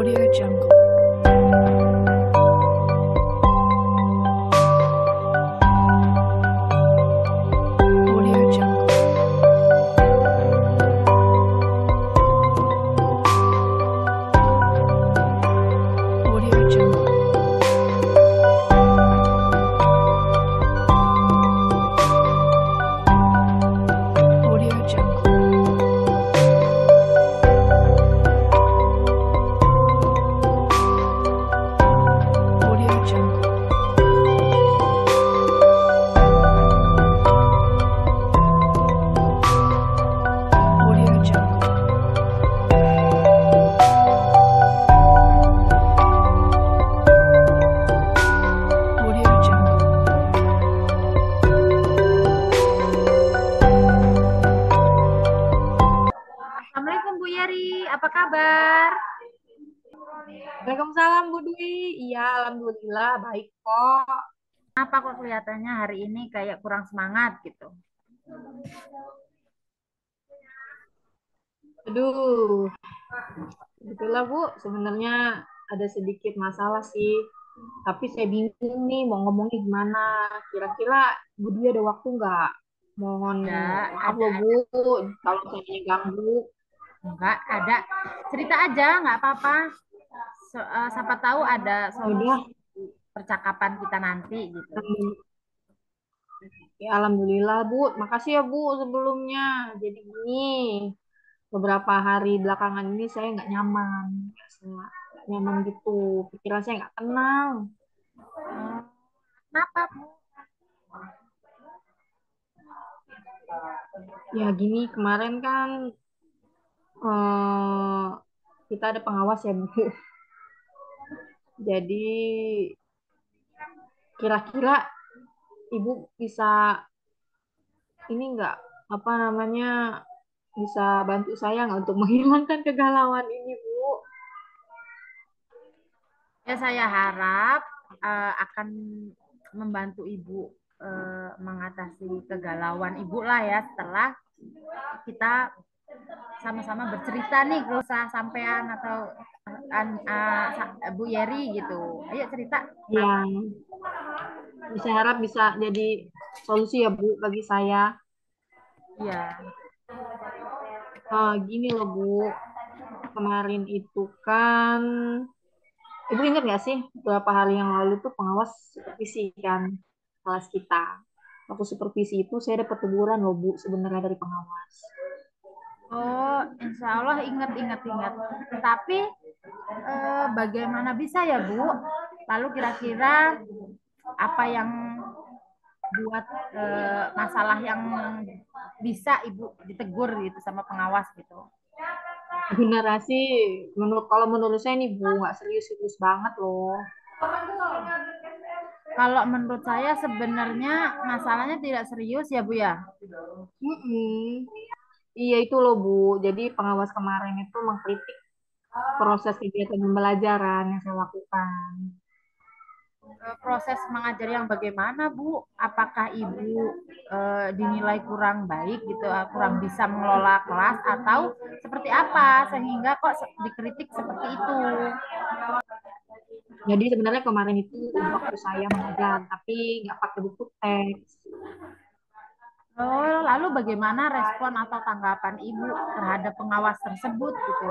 Audio Jungle. Audio Jungle. Audio Jungle. Audio Jungle. Audio Jungle. Audio Jungle. Audio Jungle. Assalamualaikum Bu Yeri, apa kabar? Waalaikumsalam Bu Dwi. Iya, alhamdulillah baik kok. Apa kok kelihatannya hari ini kayak kurang semangat gitu? Aduh, begitulah Bu. Sebenarnya ada sedikit masalah sih. Tapi saya bingung nih mau ngomongnya gimana. Kira-kira Bu Dwi ada waktu nggak? Mohon Ya, maaf loh Bu, ada. kalau saya ganggu. Enggak, ada. Cerita aja, nggak apa-apa. Siapa tahu ada Ya udah, solusi percakapan kita nanti gitu. ya alhamdulillah Bu. Makasih ya Bu sebelumnya. Jadi gini, beberapa hari belakangan ini saya nggak nyaman. Nggak nyaman gitu. Pikiran saya nggak tenang. Kenapa, Bu? Ya gini, kemarin kan eh, kita ada pengawas ya Bu. Jadi kira-kira Ibu bisa ini nggak apa namanya bisa bantu saya nggak untuk menghilangkan kegalauan ini Bu? Ya, saya harap akan membantu Ibu mengatasi kegalauan Ibu lah ya setelah kita sama-sama bercerita nih, gak usah sampean atau Bu Yeri gitu. Ayo cerita. Ya, saya harap bisa jadi solusi ya Bu bagi saya. Iya. Gini loh Bu, kemarin itu kan Ibu ingat nggak sih beberapa hari yang lalu tuh pengawas supervisi kan kelas kita. Waktu supervisi itu saya dapat teguran loh Bu sebenarnya dari pengawas. Oh, insya Allah ingat. Tapi bagaimana bisa ya Bu? Lalu kira-kira apa yang buat masalah yang bisa Ibu ditegur gitu sama pengawas gitu? Sebenarnya sih kalau menurut saya nih Bu nggak serius-serius banget loh. Kalau menurut saya sebenarnya masalahnya tidak serius ya Bu ya. Mm-mm. Iya itu loh Bu. Jadi pengawas kemarin itu mengkritik proses kegiatan pembelajaran yang saya lakukan. Proses mengajar yang bagaimana Bu? Apakah Ibu dinilai kurang baik gitu, kurang bisa mengelola kelas atau seperti apa sehingga kok dikritik seperti itu? Jadi sebenarnya kemarin itu waktu saya mengajar, tapi nggak pakai buku teks. Oh, lalu bagaimana respon atau tanggapan Ibu terhadap pengawas tersebut gitu?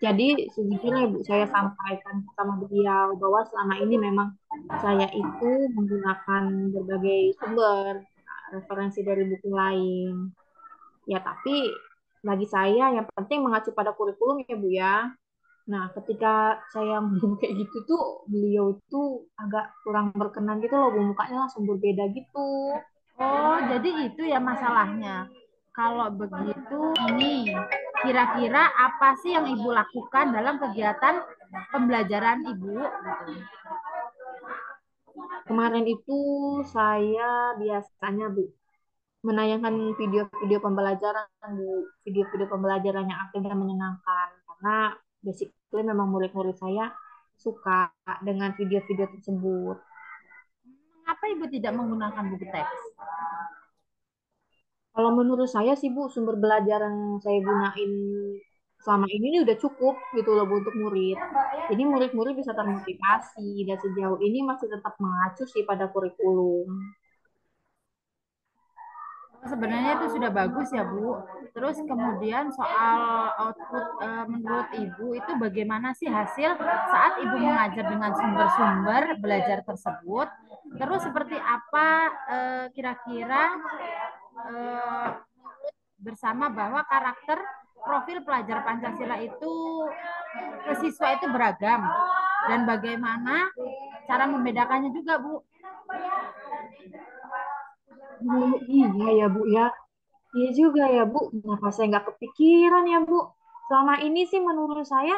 Jadi sejujurnya Bu, saya sampaikan sama beliau bahwa selama ini memang saya itu menggunakan berbagai sumber referensi dari buku lain. Ya, tapi bagi saya yang penting mengacu pada kurikulum ya Bu ya. Nah, ketika saya ngomong kayak gitu tuh, beliau itu agak kurang berkenan gitu loh, Bu. Mukanya langsung berbeda gitu. Oh, jadi itu ya masalahnya. Kalau begitu, ini kira-kira apa sih yang Ibu lakukan dalam kegiatan pembelajaran Ibu? Gitu. Kemarin itu saya biasanya, Bu, menayangkan video-video pembelajaran, Bu. Video-video pembelajaran yang aktif dan menyenangkan. Karena basically memang murid-murid saya suka dengan video-video tersebut. Mengapa Ibu tidak menggunakan buku teks? Kalau menurut saya sih Bu, sumber belajar yang saya gunain selama ini nih udah cukup gitu loh Bu untuk murid. Jadi murid-murid bisa termotivasi dan sejauh ini masih tetap mengacu sih pada kurikulum. Sebenarnya itu sudah bagus ya Bu. Terus kemudian soal output menurut Ibu itu bagaimana sih hasil saat Ibu mengajar dengan sumber-sumber belajar tersebut? Terus seperti apa kira-kira eh, bersama bahwa karakter profil pelajar Pancasila itu ke siswa itu beragam dan bagaimana cara membedakannya juga Bu. Oh, iya ya Bu ya. Iya juga ya Bu. Kenapa saya nggak kepikiran ya Bu? Selama ini sih menurut saya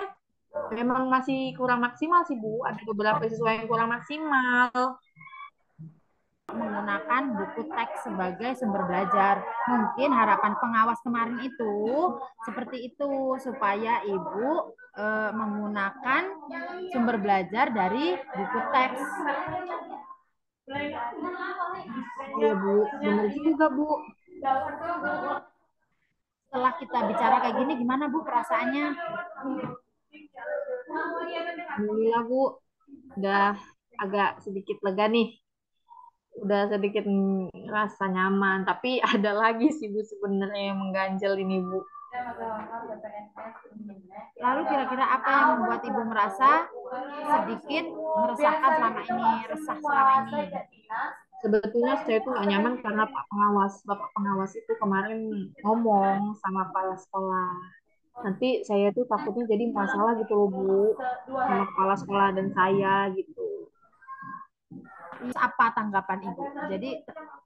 memang masih kurang maksimal sih Bu. Ada beberapa siswa yang kurang maksimal. Menggunakan buku teks sebagai sumber belajar. Mungkin harapan pengawas kemarin itu seperti itu supaya Ibu menggunakan sumber belajar dari buku teks. Iya Bu, bener juga Bu. Setelah kita bicara kayak gini, gimana Bu perasaannya? Alhamdulillah Bu, udah agak sedikit lega nih. Udah sedikit rasa nyaman. Tapi ada lagi sih Bu sebenarnya yang mengganjal ini Bu. Lalu kira-kira apa yang membuat Ibu merasa sedikit meresahkan selama ini, resah selama ini? Sebetulnya saya tuh nggak nyaman karena Bapak pengawas itu kemarin ngomong sama kepala sekolah. Nanti saya tuh takutnya jadi masalah gitu loh Bu, sama kepala sekolah dan saya gitu. Terus apa tanggapan Ibu? Jadi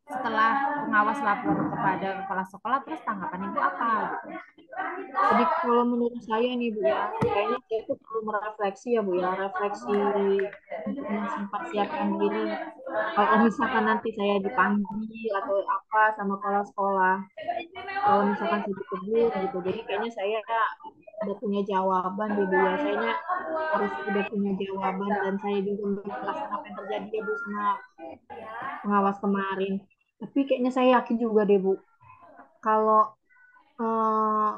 setelah pengawas lapor kepada kepala sekolah, terus tanggapan Ibu apa? Gitu? Jadi kalau menurut saya nih Bu ya, kayaknya saya tuh perlu merefleksi ya Bu ya, refleksi untuk mempersiapkan diri. Kalau misalkan nanti saya dipanggil atau apa sama kepala sekolah, kalau misalkan saya ditegur gitu, jadi kayaknya saya udah punya jawaban deh Bu ya. Saya harus udah punya jawaban dan saya juga menjelaskan apa yang terjadi ya Bu sama pengawas kemarin. Tapi kayaknya saya yakin juga deh Bu, kalau eh,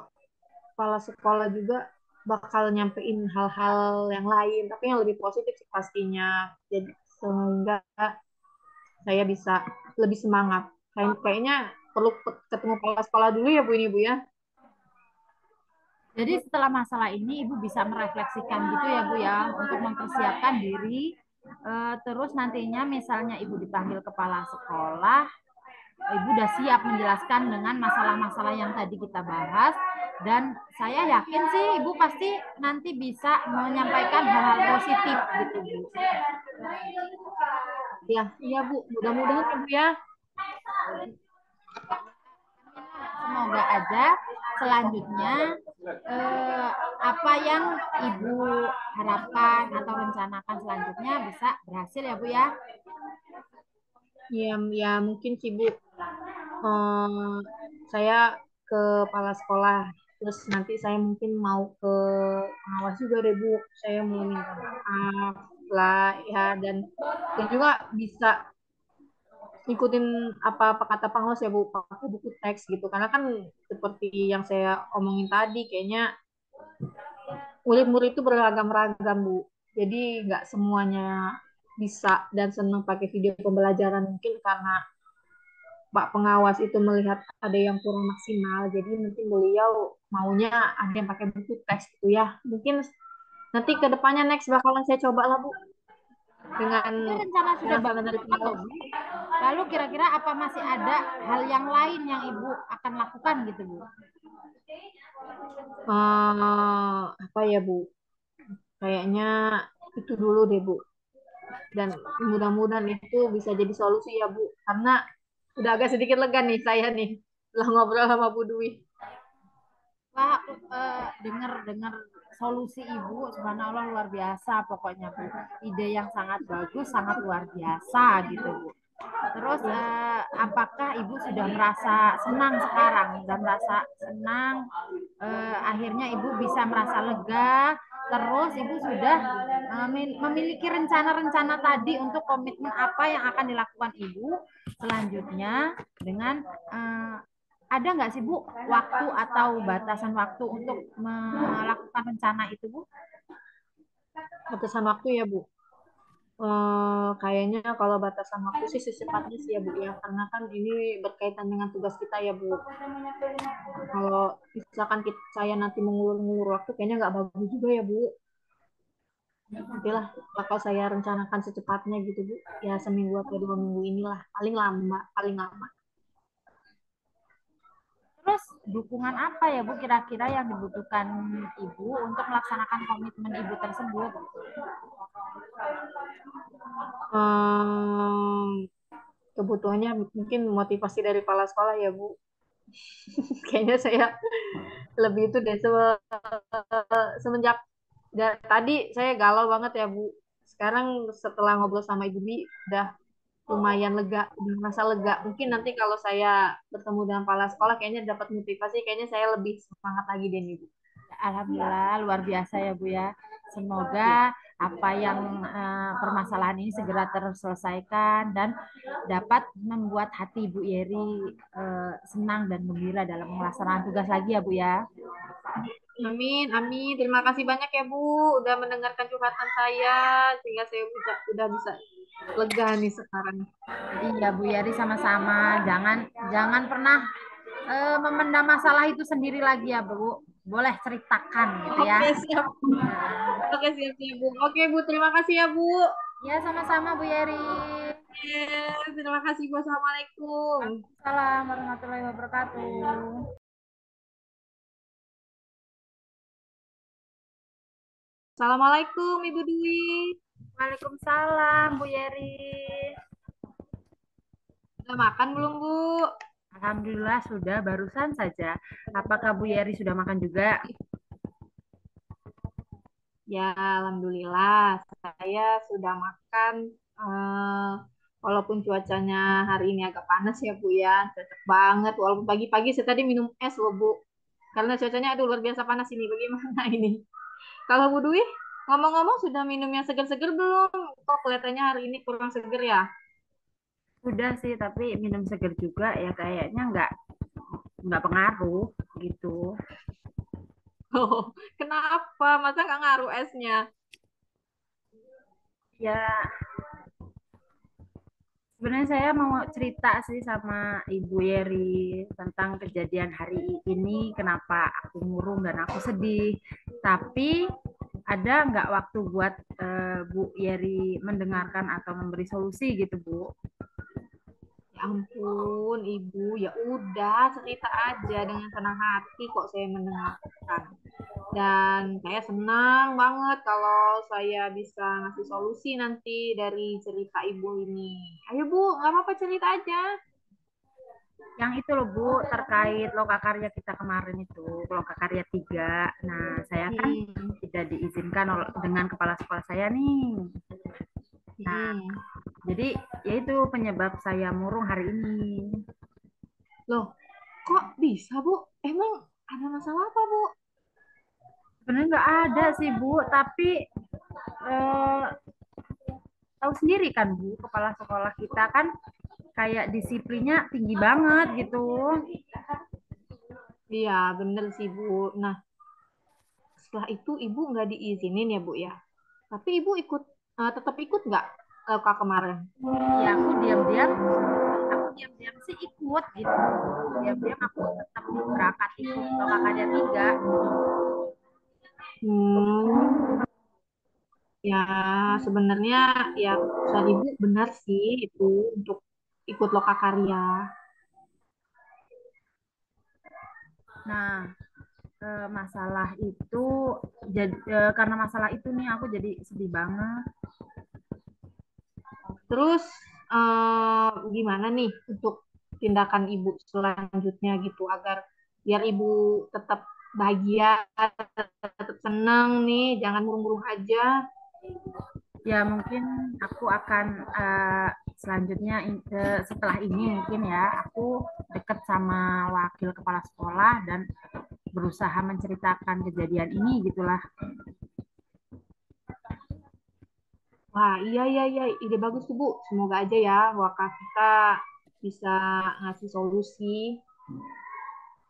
kepala sekolah juga bakal nyampein hal-hal yang lain, tapi yang lebih positif sih pastinya. Jadi sehingga saya bisa lebih semangat. Kayaknya perlu ketemu kepala sekolah dulu ya Bu ini Bu ya. Jadi setelah masalah ini Ibu bisa merefleksikan gitu ya Bu ya untuk mempersiapkan diri. Terus nantinya misalnya Ibu dipanggil kepala sekolah, Ibu udah siap menjelaskan dengan masalah-masalah yang tadi kita bahas dan saya yakin sih Ibu pasti nanti bisa menyampaikan hal-hal positif gitu Bu. Ya, iya Bu. Mudah-mudahan ya Bu ya. Semoga aja selanjutnya apa yang Ibu harapkan atau rencanakan selanjutnya bisa berhasil ya Bu ya. Ya, ya mungkin sih Bu. Saya ke kepala sekolah. Terus nanti saya mungkin mau ke pengawas juga deh Bu. Saya mau minta maaf lah ya dan juga bisa ikutin apa kata pengawas ya Bu, pakai buku teks gitu. Karena kan seperti yang saya omongin tadi, kayaknya murid-murid itu beragam-ragam Bu. Jadi nggak semuanya bisa dan senang pakai video pembelajaran mungkin karena Pak pengawas itu melihat ada yang kurang maksimal, jadi mungkin beliau maunya ada yang pakai buku teks gitu ya. Mungkin nanti ke depannya next bakalan saya coba lah Bu dengan Ini rencana sudah saran bagus dari banget loh pengawas. Bu. Lalu kira-kira apa masih ada hal yang lain yang Ibu akan lakukan gitu Bu? Apa ya Bu? Kayaknya itu dulu deh Bu. Dan mudah-mudahan itu bisa jadi solusi ya Bu. Karena udah agak sedikit lega nih saya nih setelah ngobrol sama Bu Dwi. Wah, dengar-dengar solusi Ibu, subhanallah luar biasa pokoknya Bu. Ide yang sangat bagus, sangat luar biasa gitu Bu. Terus apakah Ibu sudah merasa senang sekarang? Sudah merasa senang? Akhirnya Ibu bisa merasa lega. Terus Ibu sudah memiliki rencana-rencana tadi untuk komitmen apa yang akan dilakukan Ibu selanjutnya dengan ada nggak sih Bu waktu atau batasan waktu untuk melakukan rencana itu Bu? Batasan waktu ya, Bu. Kayaknya kalau batasan waktu sih secepatnya sih ya Bu ya, karena kan ini berkaitan dengan tugas kita ya Bu. Kalau misalkan saya nanti mengulur-ngulur waktu, kayaknya nggak bagus juga ya Bu. Nantilah bakal saya rencanakan secepatnya gitu Bu. Ya seminggu atau 2 minggu inilah, paling lama, paling lama. Terus dukungan apa ya Bu kira-kira yang dibutuhkan Ibu untuk melaksanakan komitmen Ibu tersebut? Hmm, Kebutuhannya mungkin motivasi dari kepala sekolah ya Bu. Kayaknya saya lebih itu deh semenjak tadi saya galau banget ya Bu. Sekarang setelah ngobrol sama Ibu Bi udah lumayan lega, udah merasa lega. Mungkin nanti kalau saya bertemu dengan kepala sekolah kayaknya dapat motivasi, kayaknya saya lebih semangat lagi deh nih Bu. Alhamdulillah luar biasa ya Bu ya. Ya. Semoga apa yang permasalahan ini segera terselesaikan dan dapat membuat hati Bu Yeri senang dan gembira dalam melaksanakan tugas lagi ya Bu ya. Amin, amin. Terima kasih banyak ya Bu, udah mendengarkan curhatan saya sehingga saya udah bisa lega nih sekarang. Iya Bu Yeri sama-sama. Jangan jangan pernah memendam masalah itu sendiri lagi ya Bu. Boleh ceritakan gitu ya. Oke, siap. Oke, siap, siap Bu. Oke Bu, terima kasih ya Bu. Ya sama-sama Bu Yeri. Terima kasih Bu. Assalamualaikum. Waalaikumsalam warahmatullahi wabarakatuh. Assalamualaikum Ibu Dwi. Waalaikumsalam Bu Yeri. Udah makan belum Bu? Alhamdulillah sudah barusan saja. Apakah Bu Yeri sudah makan juga? Ya, Alhamdulillah. Saya sudah makan. eh, Walaupun cuacanya hari ini agak panas ya Bu ya. Cocok banget. Walaupun pagi-pagi saya tadi minum es loh Bu. Karena cuacanya aduh luar biasa panas ini. Bagaimana ini? Kalau Bu Dwi, ngomong-ngomong sudah minum yang seger-seger belum? Kok kelihatannya hari ini kurang seger ya? Sudah sih, tapi minum seger juga ya kayaknya nggak pengaruh gitu. Oh, kenapa? Masa nggak ngaruh esnya? Ya sebenarnya saya mau cerita sih sama Ibu Yeri tentang kejadian hari ini, kenapa aku murung dan aku sedih. Tapi ada nggak waktu buat Bu Yeri mendengarkan atau memberi solusi gitu, Bu? Ya ampun, Ibu. Ya udah, cerita aja dengan senang hati kok saya mendengarkan. Dan saya senang banget kalau saya bisa ngasih solusi nanti dari cerita Ibu ini. Ayo Bu, nggak apa-apa cerita aja. Yang itu loh Bu, terkait lokakarya kita kemarin itu, lokakarya 3. Nah, saya kan Hmm. tidak diizinkan dengan kepala sekolah saya nih. Nah, Hmm. jadi yaitu penyebab saya murung hari ini. Loh, kok bisa Bu? Emang ada masalah apa Bu? Sebenarnya nggak ada sih Bu, tapi eh, tahu sendiri kan Bu, kepala sekolah kita kan kayak disiplinnya tinggi banget gitu. Iya, bener sih Bu. Nah, setelah itu Ibu nggak diizinin ya Bu ya? Tapi Ibu tetap ikut nggak Kak kemarin? Ya aku diam-diam sih ikut gitu. Diam-diam aku tetap berangkat ikut lokakarya 3. Hmm, ya sebenarnya ya keputusan Ibu benar sih itu untuk ikut lokakarya. Nah, masalah itu jadi karena masalah itu nih aku jadi sedih banget. Terus gimana nih untuk tindakan Ibu selanjutnya gitu agar biar Ibu tetap bahagia, tetap senang nih, jangan murung-murung aja. Ya mungkin aku akan selanjutnya setelah ini mungkin ya aku deket sama wakil kepala sekolah dan berusaha menceritakan kejadian ini gitulah. Wah, iya, iya, iya, ide bagus tuh, Bu. Semoga aja ya, wakaf kita bisa ngasih solusi.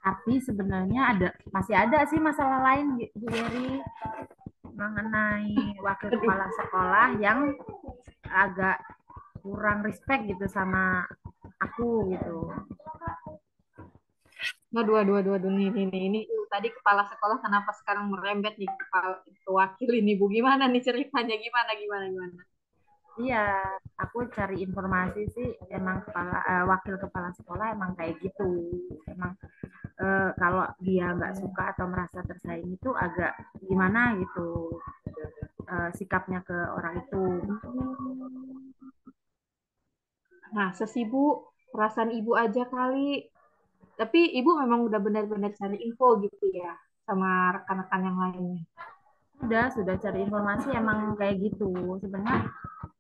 Tapi sebenarnya masih ada sih masalah lain Bu Yeri mengenai wakil Aduh, kepala sekolah yang agak kurang respect gitu sama aku gitu. aduh, aduh, aduh, aduh, ini tadi kepala sekolah kenapa sekarang merembet nih kepala ke wakil ini Bu? Gimana nih ceritanya? Gimana? Iya, aku cari informasi sih emang wakil kepala sekolah emang kayak gitu. Emang kalau dia nggak suka atau merasa tersaing itu agak gimana gitu sikapnya ke orang itu. Nah, sesibuk perasaan ibu aja kali. Tapi ibu memang udah benar-benar cari info gitu ya sama rekan-rekan yang lainnya. Sudah cari informasi emang kayak gitu. Sebenarnya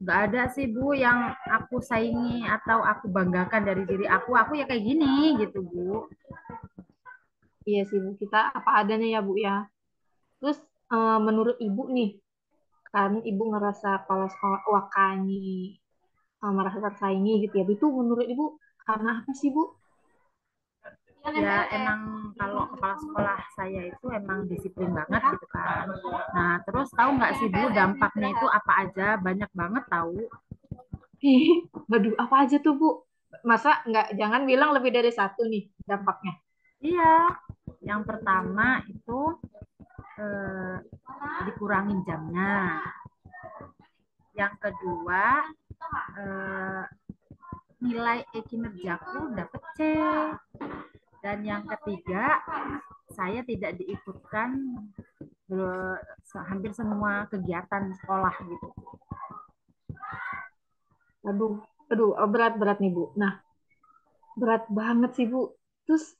nggak ada sih Bu yang aku saingi atau aku banggakan dari diri aku. Aku ya kayak gini gitu Bu. Iya sih Bu, kita apa adanya ya Bu ya. Terus menurut ibu nih, kan ibu ngerasa kalau sekolah Wakani merasa tersaingi gitu ya. Itu menurut ibu karena apa sih Bu? Ya emang kalau kepala sekolah saya itu emang disiplin banget gitu kan. Nah terus tahu nggak sih Bu dampaknya itu apa aja? Banyak banget tahu. Waduh, apa aja tuh Bu? Masa nggak, jangan bilang lebih dari satu nih dampaknya. Iya, yang pertama itu eh, dikurangin jamnya. Yang kedua eh, nilai kinerjaku dapet C. Dan yang ketiga saya tidak diikutkan hampir semua kegiatan sekolah gitu. Aduh, berat-berat nih Bu. Nah, berat banget sih Bu. Terus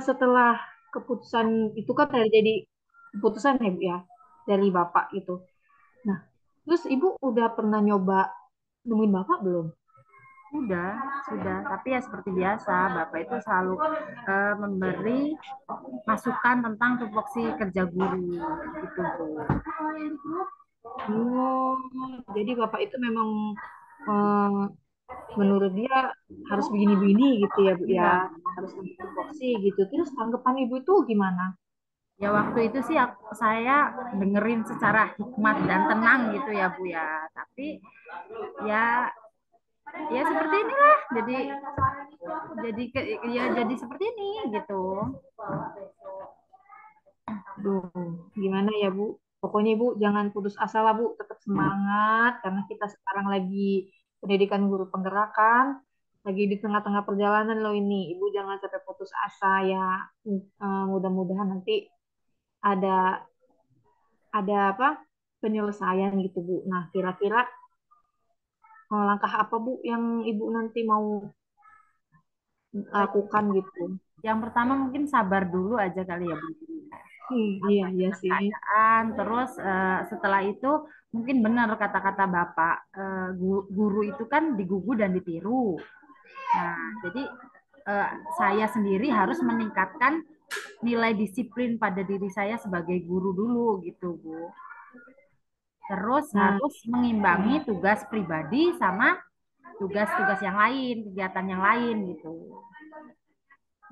setelah keputusan itu kan jadi keputusan ya Bu ya dari Bapak itu. Nah, terus Ibu udah pernah nyoba nemuin Bapak belum? Sudah, sudah. Tapi ya seperti biasa, Bapak itu selalu memberi masukan tentang tupoksi kerja guru gitu, Bu. Oh, jadi Bapak itu memang eh, menurut dia harus begini-begini gitu ya Bu ya, Iya. harus lebih tupoksi gitu. Terus tanggapan Ibu itu gimana? Ya waktu itu sih saya dengerin secara hikmat dan tenang gitu ya Bu ya. Tapi ya ya seperti inilah. Jadi seperti ini gitu. Aduh, gimana ya Bu? Pokoknya Ibu jangan putus asa lah Bu, tetap semangat karena kita sekarang lagi pendidikan guru penggerakan, lagi di tengah-tengah perjalanan loh ini. Ibu jangan sampai putus asa ya. Mudah-mudahan nanti ada apa penyelesaian gitu Bu. Nah, kira-kira langkah apa Bu yang Ibu nanti mau lakukan gitu? Yang pertama mungkin sabar dulu aja kali ya Bu. Iya, Sabar iya dengan sih. keadaan. Terus setelah itu mungkin benar kata-kata Bapak, guru itu kan digugu dan ditiru. Nah, jadi eh, saya sendiri harus meningkatkan nilai disiplin pada diri saya sebagai guru dulu gitu, Bu. Terus Nah, harus mengimbangi tugas pribadi sama tugas-tugas yang lain, kegiatan yang lain gitu.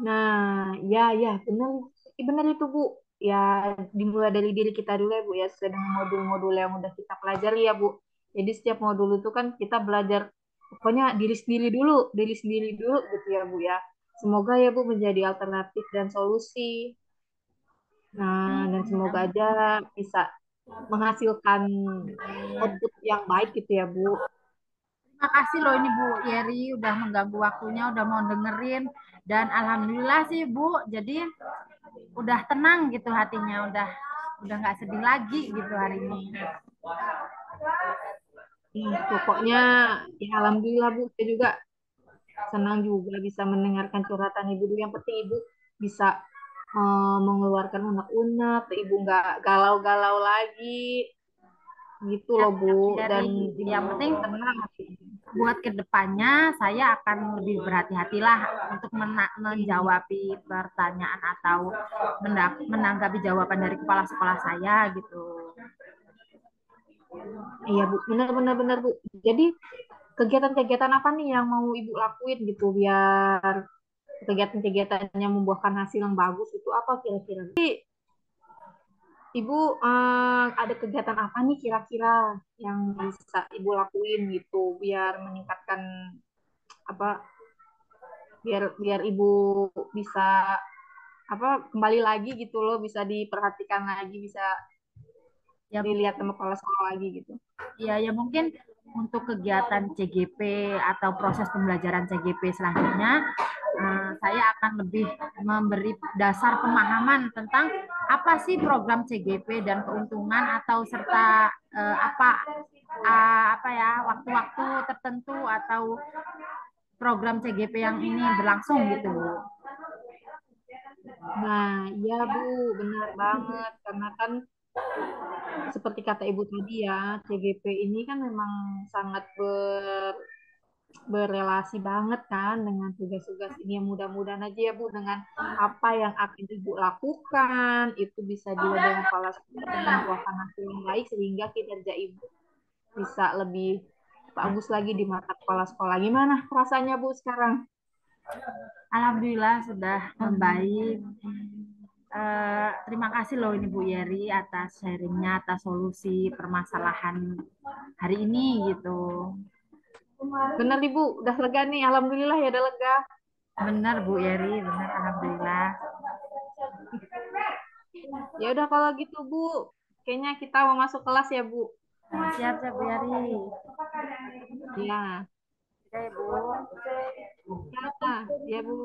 nah, ya, benar, benar itu Bu. Ya, dimulai dari diri kita dulu ya Bu ya, sesuai dengan modul-modul yang udah kita pelajari ya Bu. Jadi setiap modul itu kan kita belajar, pokoknya diri sendiri dulu gitu ya Bu ya. Semoga ya Bu menjadi alternatif dan solusi. Nah, dan semoga aja bisa menghasilkan output yang baik gitu ya Bu. Terima kasih loh ini Bu Yeri udah mengganggu waktunya, udah mau dengerin dan alhamdulillah sih Bu, jadi udah tenang gitu hatinya, udah nggak sedih lagi gitu hari ini. Pokoknya ya alhamdulillah Bu, saya juga senang juga bisa mendengarkan curhatan Ibu dulu. Yang penting Ibu bisa mengeluarkan unek-unek, Ibu nggak galau-galau lagi, gitu Ya, loh Bu. Dan Yeri, Ibu yang penting tenang. buat kedepannya saya akan lebih berhati-hatilah untuk menjawab pertanyaan atau menanggapi jawaban dari kepala sekolah saya gitu. Iya Bu, benar-benar Bu. Jadi kegiatan-kegiatan apa nih yang mau Ibu lakuin gitu biar kegiatan-kegiatannya membuahkan hasil yang bagus itu apa kira-kira? Ibu ada kegiatan apa nih kira-kira yang bisa Ibu lakuin gitu biar meningkatkan apa biar biar Ibu bisa apa kembali lagi gitu loh, bisa diperhatikan lagi, bisa Ya, dilihat sama kepala sekolah lagi gitu. ya, ya mungkin untuk kegiatan CGP atau proses pembelajaran CGP selanjutnya, saya akan lebih memberi dasar pemahaman tentang apa sih program CGP dan keuntungan atau serta apa ya waktu-waktu tertentu atau program CGP yang ini berlangsung gitu Bu. Nah, iya Bu, benar banget. Karena kan seperti kata Ibu tadi ya, CGP ini kan memang sangat berelasi banget kan dengan tugas-tugas ini. Yang mudah-mudahan aja ya Bu, dengan apa yang akan Ibu lakukan, itu bisa dilihat dengan kepala sekolah dan membuahkan hasil yang baik sehingga kinerja Ibu bisa lebih bagus lagi di mata kepala sekolah. Gimana rasanya Bu sekarang? Alhamdulillah sudah membaik. Terima kasih loh ini Bu Yeri atas sharingnya, atas solusi permasalahan hari ini gitu. Benar Ibu, udah lega nih. Alhamdulillah ya udah lega. Benar Bu Yeri, benar Alhamdulillah. Ya udah kalau gitu Bu, kayaknya kita mau masuk kelas ya Bu. Siap-siap Bu Yeri. Ya, Oke Bu. ya, ya Bu.